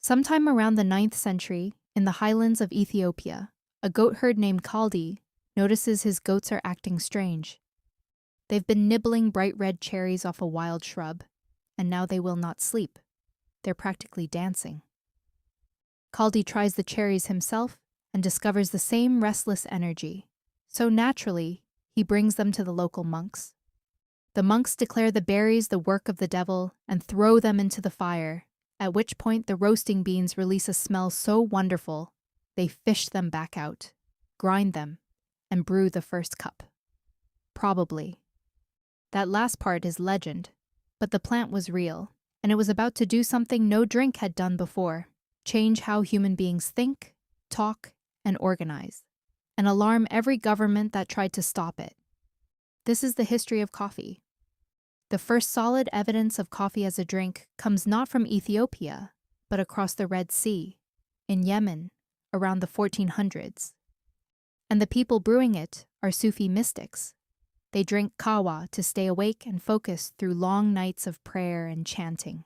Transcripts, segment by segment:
Sometime around the 9th century, in the highlands of Ethiopia, a goatherd named Kaldi notices his goats are acting strange. They've been nibbling bright red cherries off a wild shrub, and now they will not sleep. They're practically dancing. Kaldi tries the cherries himself and discovers the same restless energy. So naturally, he brings them to the local monks. The monks declare the berries the work of the devil and throw them into the fire, at which point the roasting beans release a smell so wonderful, they fish them back out, grind them, and brew the first cup. Probably. That last part is legend, but the plant was real, and it was about to do something no drink had done before, change how human beings think, talk, and organize, and alarm every government that tried to stop it. This is the history of coffee. The first solid evidence of coffee as a drink comes not from Ethiopia, but across the Red Sea, in Yemen, around the 1400s. And the people brewing it are Sufi mystics. They drink kawa to stay awake and focus through long nights of prayer and chanting.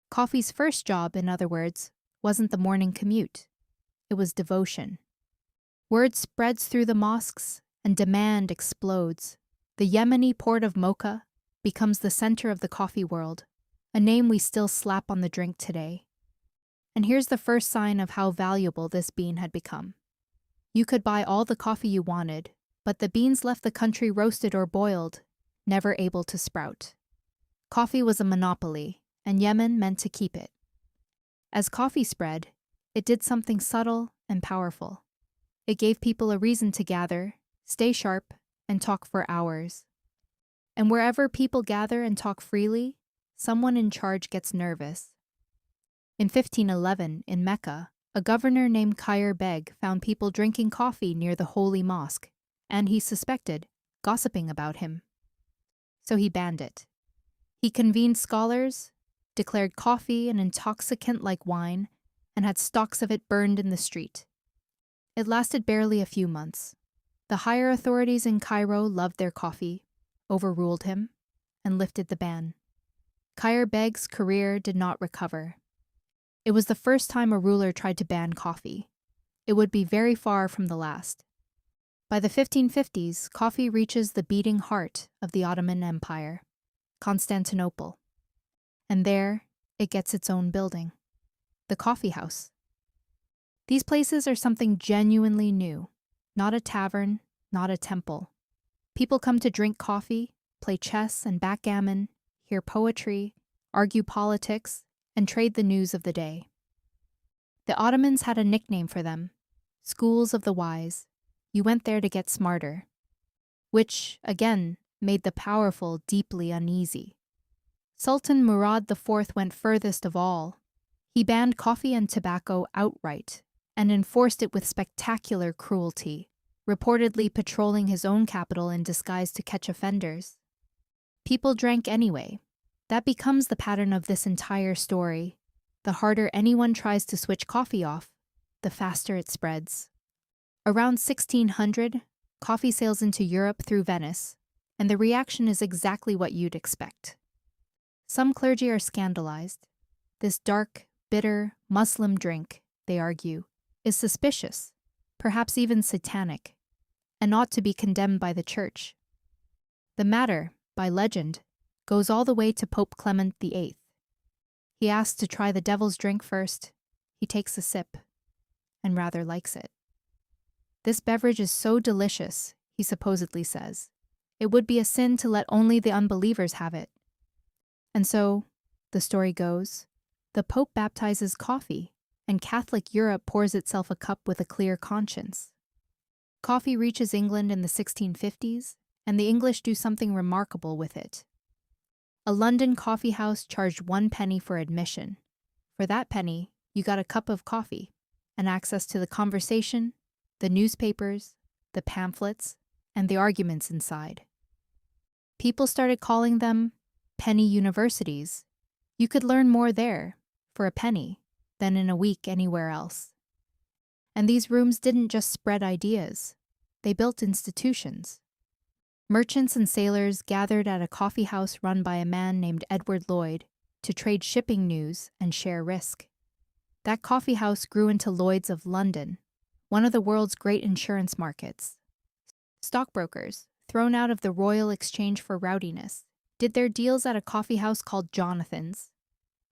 Coffee's first job, in other words, wasn't the morning commute. It was devotion. Word spreads through the mosques, and demand explodes. The Yemeni port of Mocha becomes the center of the coffee world, a name we still slap on the drink today. And here's the first sign of how valuable this bean had become. You could buy all the coffee you wanted, but the beans left the country roasted or boiled, never able to sprout. Coffee was a monopoly, and Yemen meant to keep it. As coffee spread, it did something subtle and powerful. It gave people a reason to gather, stay sharp, and talk for hours. And wherever people gather and talk freely, someone in charge gets nervous. In 1511, in Mecca, a governor named Khair Beg found people drinking coffee near the holy mosque, and he suspected gossiping about him. So he banned it. He convened scholars, declared coffee an intoxicant like wine, and had stalks of it burned in the street. It lasted barely a few months. The higher authorities in Cairo loved their coffee, overruled him, and lifted the ban. Khair Beg's career did not recover. It was the first time a ruler tried to ban coffee. It would be very far from the last. By the 1550s, coffee reaches the beating heart of the Ottoman Empire, Constantinople. And there, it gets its own building, the coffee house. These places are something genuinely new, not a tavern, not a temple. People come to drink coffee, play chess and backgammon, hear poetry, argue politics, and trade the news of the day. The Ottomans had a nickname for them, schools of the wise. You went there to get smarter, which, again, made the powerful deeply uneasy. Sultan Murad IV went furthest of all. He banned coffee and tobacco outright and enforced it with spectacular cruelty, reportedly patrolling his own capital in disguise to catch offenders. People drank anyway. That becomes the pattern of this entire story. The harder anyone tries to switch coffee off, the faster it spreads. Around 1600, coffee sails into Europe through Venice, and the reaction is exactly what you'd expect. Some clergy are scandalized. This dark, bitter, Muslim drink, they argue, is suspicious, perhaps even satanic, and ought to be condemned by the church. The matter, by legend, goes all the way to Pope Clement VIII. He asks to try the devil's drink first. He takes a sip, and rather likes it. This beverage is so delicious, he supposedly says, it would be a sin to let only the unbelievers have it. And so, the story goes, the Pope baptizes coffee, and Catholic Europe pours itself a cup with a clear conscience. Coffee reaches England in the 1650s, and the English do something remarkable with it. A London coffee house charged 1 penny for admission. For that penny, you got a cup of coffee, and access to the conversation, the newspapers, the pamphlets, and the arguments inside. People started calling them penny universities. You could learn more there, for a penny, than in a week anywhere else. And these rooms didn't just spread ideas, they built institutions. Merchants and sailors gathered at a coffee house run by a man named Lloyd to trade shipping news and share risk. That coffee house grew into Lloyd's of London, one of the world's great insurance markets. Stockbrokers, thrown out of the Royal Exchange for rowdiness, did their deals at a coffee house called Jonathan's.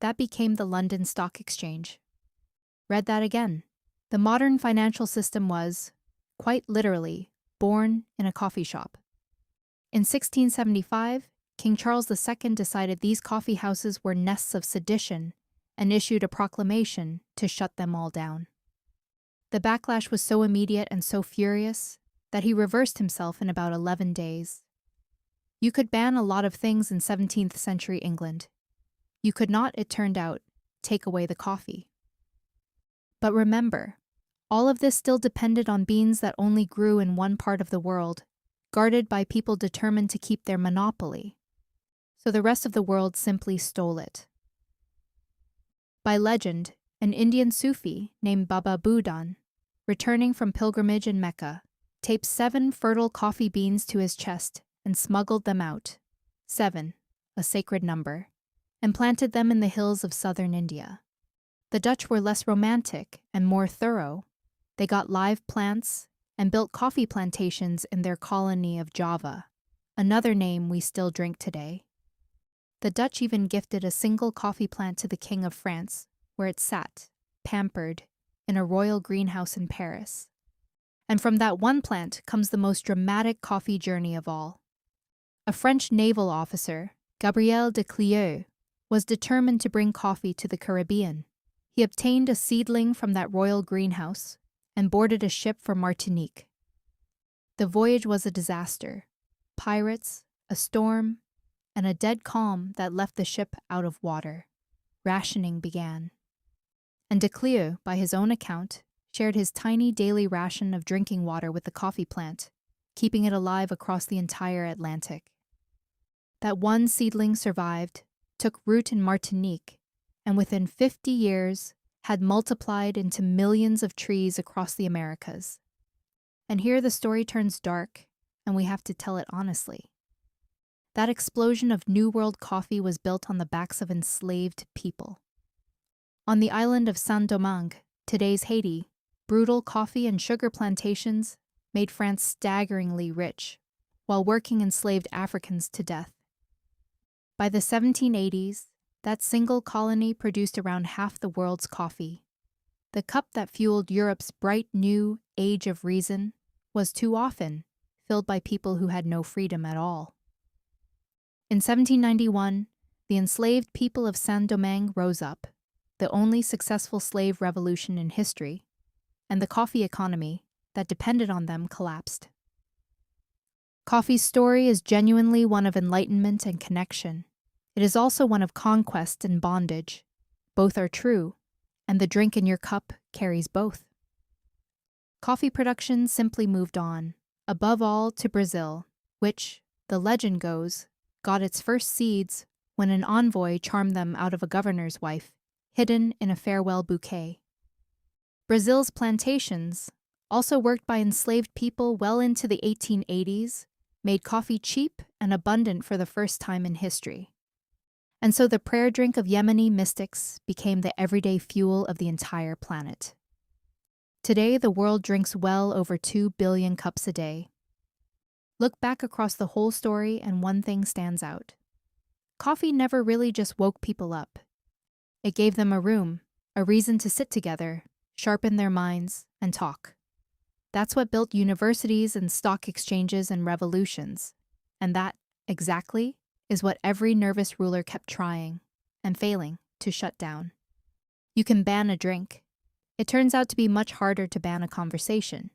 That became the London Stock Exchange. Read that again. The modern financial system was, quite literally, born in a coffee shop. In 1675, King Charles II decided these coffee houses were nests of sedition and issued a proclamation to shut them all down. The backlash was so immediate and so furious that he reversed himself in about 11 days. You could ban a lot of things in 17th century England. You could not, it turned out, take away the coffee. But remember, all of this still depended on beans that only grew in one part of the world, guarded by people determined to keep their monopoly. So the rest of the world simply stole it. By legend, an Indian Sufi named Baba Budan, returning from pilgrimage in Mecca, taped 7 fertile coffee beans to his chest and smuggled them out, 7, a sacred number, and planted them in the hills of southern India. The Dutch were less romantic and more thorough. They got live plants and built coffee plantations in their colony of Java, another name we still drink today. The Dutch even gifted a single coffee plant to the King of France, where it sat, pampered, in a royal greenhouse in Paris. And from that one plant comes the most dramatic coffee journey of all. A French naval officer, Gabriel de Clieu, was determined to bring coffee to the Caribbean. He obtained a seedling from that royal greenhouse and boarded a ship for Martinique. The voyage was a disaster. Pirates, a storm, and a dead calm that left the ship out of water. Rationing began. And de Clieu, by his own account, shared his tiny daily ration of drinking water with the coffee plant, keeping it alive across the entire Atlantic. That one seedling survived, took root in Martinique, and within 50 years had multiplied into millions of trees across the Americas. And here the story turns dark, and we have to tell it honestly. That explosion of New World coffee was built on the backs of enslaved people. On the island of Saint-Domingue, today's Haiti, brutal coffee and sugar plantations made France staggeringly rich, while working enslaved Africans to death. By the 1780s, that single colony produced around half the world's coffee. The cup that fueled Europe's bright new age of reason was too often filled by people who had no freedom at all. In 1791, the enslaved people of Saint-Domingue rose up, the only successful slave revolution in history, and the coffee economy that depended on them collapsed. Coffee's story is genuinely one of enlightenment and connection. It is also one of conquest and bondage. Both are true, and the drink in your cup carries both. Coffee production simply moved on, above all to Brazil, which, the legend goes, got its first seeds when an envoy charmed them out of a governor's wife, hidden in a farewell bouquet. Brazil's plantations, also worked by enslaved people well into the 1880s, made coffee cheap and abundant for the first time in history. And so the prayer drink of Yemeni mystics became the everyday fuel of the entire planet. Today, the world drinks well over 2 billion cups a day. Look back across the whole story and one thing stands out. Coffee never really just woke people up. It gave them a room, a reason to sit together, sharpen their minds, and talk. That's what built universities and stock exchanges and revolutions. And that, exactly, is what every nervous ruler kept trying, and failing, to shut down. You can ban a drink. It turns out to be much harder to ban a conversation.